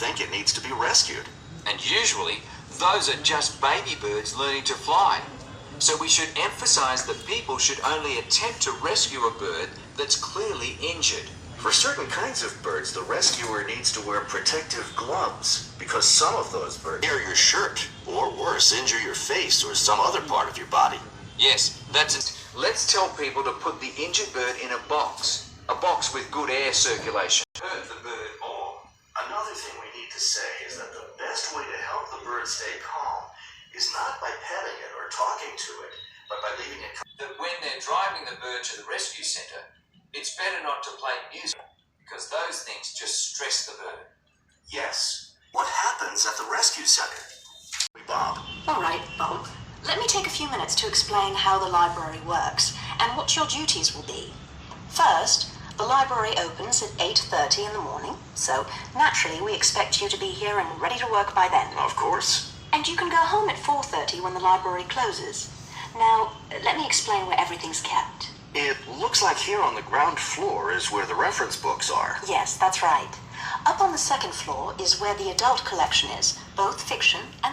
think it needs to be rescued. And usually, those are just baby birds learning to fly. So we should emphasize that people should only attempt to rescue a bird that's clearly injured. For certain kinds of birds, the rescuer needs to wear protective gloves because some of those birds tear your shirt, or worse, injure your face or some other part of your body. Yes, that's it. Let's tell people to put the injured bird in a box with good air circulation. Hurt the bird more. Another thing we need to say is that the best way to help the bird stay calm is not by petting it or talking to it, but by leaving it. That when they're driving the bird to the rescue center, it's better not to play music because those things just stress the bird. Yes. What happens at the rescue center? Bob. All right, Bob. Let me take a few minutes to explain how the library works and what your duties will be. First, the library opens at 8:30 in the morning, so naturally we expect you to be here and ready to work by then. Of course. And you can go home at 4:30 when the library closes. Now, let me explain where everything's kept. It looks like here on the ground floor is where the reference books are. Yes, that's right. Up on the second floor is where the adult collection is, both fiction and